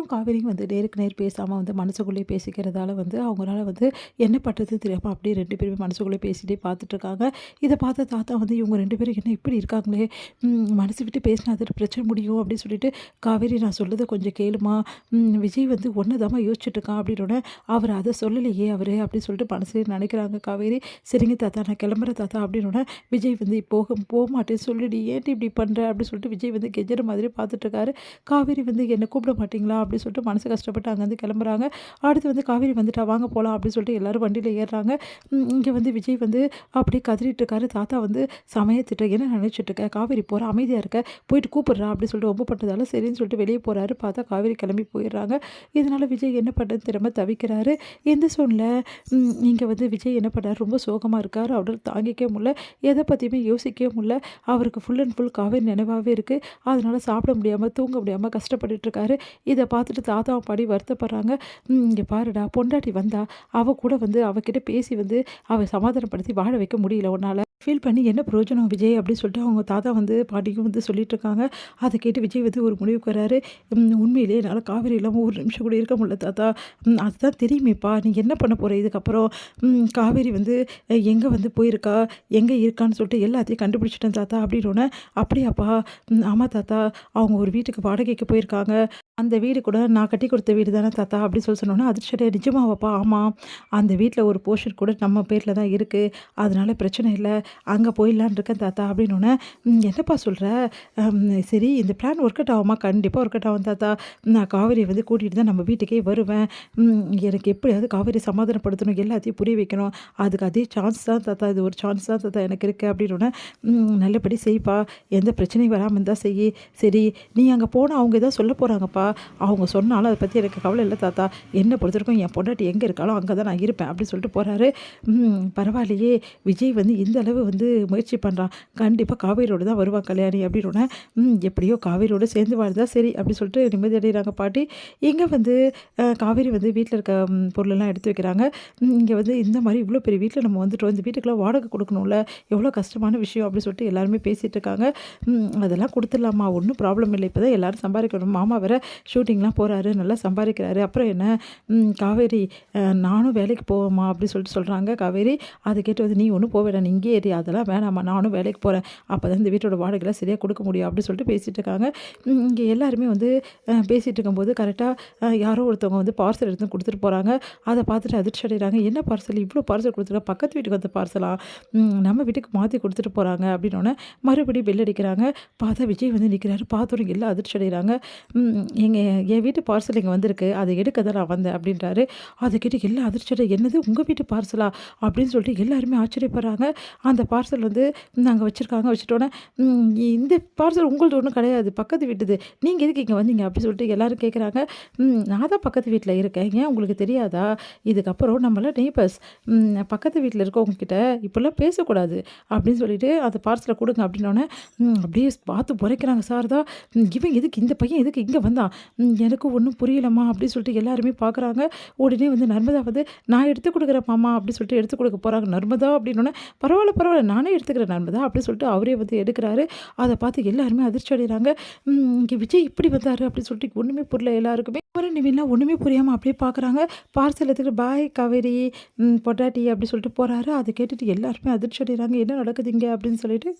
காவேரியும் வந்து நேருக்கு நேர் பேசாம வந்து மனசுக்குள்ளேயே பேசிக்கிறதால வந்து அவங்களால வந்து என்ன பண்றதுன்னு தெரியாம அப்படியே 2 பேருமே மனசுக்குள்ளேயே பேசிட்டே பார்த்துட்டுருக்காங்க. இத பார்த்த தாத்தா வந்து இவங்க 2 பேரும் என்ன இப்படி இருக்காங்களே! மனசு விட்டு பேசினா அது பிரச்சனை முடியும் அப்படின்னு சொல்லிட்டு, "காவேரி நான் சொல்றத கொஞ்சம் கேளுமா. விஜய் வந்து ஒன்ன தாம்மா யோசிச்சுட்டுருக்கான்" அப்படின்னோனே, "அவர் அத சொல்லலையே அவரு" அப்படின்னு சொல்லிட்டு மனசுலயே நினைக்கிறாங்க காவேரி. "சரிங்க தாத்தா நான் கிளம்புறேன் தாத்தா" அப்படின்னோனே, விஜய் வந்து போமாட்டேன்னு சொல்லுடி ஏன்டி இப்படி பண்ற? அப்படின்னு சொல்லிட்டு விஜய் வந்து கெஞ்சற மாதிரி பார்த்துட்டுருக்காரு. காவேரி வந்து என்ன கூப்பிட மாட்டீங்களா? அப்படின்னு சொல்லிட்டு மனசு கஷ்டப்பட்டு அங்கேருந்து கிளம்புறாங்க. அடுத்து வந்து காவேரி வந்துட்டா வாங்க போலாம் அப்படின்னு சொல்லிட்டு எல்லாரும் வண்டியில ஏறுறாங்க. இங்க வந்து விஜய் வந்து அப்படியே கதறிட்டு இருக்காரு. தாத்தா வந்து செமையா என்ன நினைச்சிட்டு இருக்க? காவேரி போறா அமைதியா இருக்க. போயிட்டு கூப்பிடுறா அப்படின்னு சொல்லிட்டு வம்பு பண்ணதால சரின்னு சொல்லிட்டு வெளியே போறாரு. பார்த்தா காவேரி கிளம்பி போயிடுறாங்க. இதனால விஜய் என்ன பண்றதுன்னு தெரியாம தவிக்கிறாரு. இந்த சூழ்நில இங்க வந்து விஜய் என்ன பண்ணாரு, ரொம்ப சோகமா இருக்காரு. அவரால தாங்கிக்கவே முடியல. எத பத்தியுமே யோசிக்கவே முடியல. அவருக்கு ஃபுல் அண்ட் ஃபுல் காவேரி நினைவாவே இருக்கு. அதனால சாப்பிட முடியாம, தூங்க முடியாம கஷ்டப்பட்டுட்டு இருக்காரு. இத பார்த்துட்டு தாத்தாவும் பாட்டியும் வருத்தப்படுறாங்க. "இங்க பாருடா பொண்டாட்டி வந்தா, அவ கூட வந்து அவகிட்ட பேசி வந்து அவ சமாதானப்படுத்தி வாழ வைக்க முடியல உன்னால. ஃபீல் பண்ணி என்ன பிரயோஜனம் விஜய்?" அப்படின்னு சொல்லிட்டு அவங்க தாத்தா வந்து பாட்டிக்கும் வந்து சொல்லிட்டு இருக்காங்க. அத கேட்டு விஜய் வந்து ஒரு முடிவுக்கு வராரு. உண்மையிலேயே என்னால காவேரி இல்லாம ஒரு நிமிஷம் கூட இருக்க முடியல தாத்தா. அதுதான் தெரியுமேப்பா. நீ என்ன பண்ண போற இதுக்கப்புறம்? காவேரி வந்து எங்க வந்து போயிருக்கா? எங்க இருக்கான்னு சொல்லிட்டு எல்லாத்தையும் கண்டுபிடிச்சுட்டேன் தாத்தா" அப்படின்னோனே, "அப்படியாப்பா? ஆமா தாத்தா. அவங்க ஒரு வீட்டுக்கு வாடகைக்கு போயிருக்காங்க. அந்த வீடு கூட நான் கட்டி குடுத்த வீடு தானே தாத்தா" அப்படி சொன்னோனே, அதிர்ச்சியடைய "நிஜமாவாப்பா?" "ஆமா. அந்த வீட்ல ஒரு போர்ஷன் கூட நம்ம பேர்ல தான் இருக்கு. அதனால பிரச்சனை இல்ல. அங்க போயிடலான்னு இருக்கேன் தாத்தா" அப்படின்னோனே, என்னப்பா சொல்ற? அம் சரி இந்த பிளான் ஒர்க் அவுட் ஆகுமா?" "கண்டிப்பா ஒர்க் அவுட் ஆகும் தாத்தா. நான் காவேரிய வந்து கூட்டிட்டு தான் நம்ம வீட்டுக்கே வருவேன். எனக்கு எப்படியாவது காவேரிய சமாதானப்படுத்தணும். எல்லாத்தையும் புரிய வைக்கணும். அதுக்கு அதே சான்ஸ் தான் தாத்தா. இது ஒரு சான்ஸ் தான் தாத்தா எனக்கு இருக்கு" அப்படின்னோனே, நல்லபடி செய்ப்பா. எந்த பிரச்சனையும் வராம இருந்தா செய்யி. சரி நீ அங்க போனா அவங்க ஏதோ சொல்ல போறாங்கப்பா. அவங்க சொன்னாலும் அத பத்தி எனக்கு கவலை இல்ல தாத்தா. என்ன பொறுத்தவரைக்கும் என் பொண்டாட்டி எங்க இருக்காளோ அங்க தான் நான் இருப்பேன் அப்படின்னு சொல்லிட்டு போறாரு. பரவாயில்லையே விஜய் வந்து இந்த அளவு வந்து முயற்சி பண்றான். கண்டிப்பா காவேரியோட தான் வருவான் கல்யாணி அப்படின்னோனே, எப்படியோ காவேரியோட சேர்ந்து வாழ்ந்தா சரி அப்படின்னு சொல்லிட்டு நிம்மதி அடைகிறாங்க பாட்டி. இங்க வந்து காவேரி வந்து வீட்ல இருக்க பொருளெல்லாம் எடுத்து வைக்கிறாங்க. இங்க வந்து இந்த மாரி இவ்வளோ பெரிய வீட்ல நம்ம வந்துட்டோம். இந்த வீட்டுக்கெல்லாம் வாடகை குடுக்கணும்ல. எவ்வளோ கஷ்டமான விஷயம் அப்படின்னு சொல்லிட்டு எல்லாருமே பேசிட்டு இருக்காங்க. அதெல்லாம் குடுத்துடலாம்மா ஒண்ணும் ப்ராப்ளம் இல்ல. இப்பதான் எல்லாரும் சம்பாதிக்கணும். மாமா வேற ஷூட்டிங்லாம் போறாரு. நல்லா சம்பாதிக்கிறாரு. அப்புறம் என்ன காவேரி நானும் வேலைக்கு போவேம்மா அப்படின்னு சொல்லிட்டு சொல்றாங்க காவேரி. அத கேட்டு வந்து நீ ஒண்ணும் போ வேணாம். நீ இங்கேயே இரு. அதெல்லாம் வேணாம்மா. நானும் வேலைக்கு போறேன். அப்பதான் இந்த வீட்டோட வாடகைலாம் சரியா குடுக்க முடியும் அப்படின்னு சொல்லிட்டு பேசிட்டு இருக்காங்க. இங்க எல்லாருமே வந்து பேசிட்டு இருக்கும்போது கரெக்ட்டா யாரோ ஒருத்தவங்க வந்து பார்சல் எடுத்து குடுத்துட்டு போறாங்க. அத பார்த்துட்டு அதிர்ச்சி அடைகிறாங்க. என்ன பார்சல்? இவ்ளோ பார்சல் குடுத்துருக்காங்க. பக்கத்து வீட்டுக்கு வந்த பார்சலா? நம்ம வீட்டுக்கு மாத்தி குடுத்துட்டு போறாங்க அப்படின்னோனே, மறுபடியும் பெல் அடிக்கிறாங்க. பார்த்தா விஜய் வந்து நிக்கிறாரு. பார்த்தோனே எல்லாம் அதிர்ச்சி அடைகிறாங்க. எங்க என் வீட்டு பார்சல் இங்க வந்திருக்கு. அத எடுக்க தான் நான் வந்தேன் அப்படின்றாரு. அத கேட்டு எல்லாம் அதிர்ச்சி "என்னது உங்க வீட்டு பார்சலா?" அப்படின்னு சொல்லிட்டு எல்லாருமே ஆச்சரியப்படுறாங்க. அந்த பார்சல் வந்து அங்க வச்சிருக்காங்க. வச்சுட்டோனே, இந்த பார்சல் உங்களது ஒண்ணும் கிடையாது. பக்கத்து வீட்டுது. நீங்க எதுக்கு இங்க வந்தீங்க?" அப்படி சொல்லிட்டு எல்லாரும் கேட்குறாங்க. நான் தான் பக்கத்து வீட்ல இருக்கேன். ஏன் உங்களுக்கு தெரியாதா? இதுக்கப்புறம் நம்மலாம் நெய்பர்ஸ். பக்கத்து வீட்ல இருக்கவங்க கிட்ட இப்படிலாம் பேசக்கூடாது." அப்படின்னு சொல்லிட்டு அந்த பார்சல குடுங்க அப்படின்னோனே, அப்படியே பார்த்து முறைக்கிறாங்க சாரதா. இவன் எதுக்கு இந்த பையன் எதுக்கு இங்க வந்தான்? எனக்கு ஒண்ணும் புரியலம்மா அப்படின்னு சொல்லிட்டு எல்லாருமே பார்க்குறாங்க. உடனே வந்து நர்மதா வந்து நான் எடுத்து குடுக்குறேன் மாமா அப்படின்னு சொல்லிட்டு எடுத்து குடுக்க போறாங்க. நர்மதா அப்படின்னோனே, பரவால்ல பரவால்ல நானே எடுத்துக்கிறேன் நர்மதா அப்படின்னு சொல்லிட்டு அவரே வந்து எடுக்குறாரு. அத பார்த்து எல்லாருமே அதிர்ச்சி அடைகிறாங்க. இங்க விஜய் இப்படி வந்தாரு அப்படின்னு சொல்லிட்டு ஒண்ணுமே புரியல எல்லாருக்குமே. அப்புறம் நிவின்லாம் ஒண்ணுமே புரியாம அப்படியே பார்க்குறாங்க. பார்சல் எடுத்துட்டு பாய் காவேரி பொண்டாட்டி அப்படி சொல்லிட்டு போறாரு. அத கேட்டுட்டு எல்லாருமே அதிர்ச்சி அடைகிறாங்க. என்ன நடக்குது இங்க அப்படின்னு சொல்லிட்டு.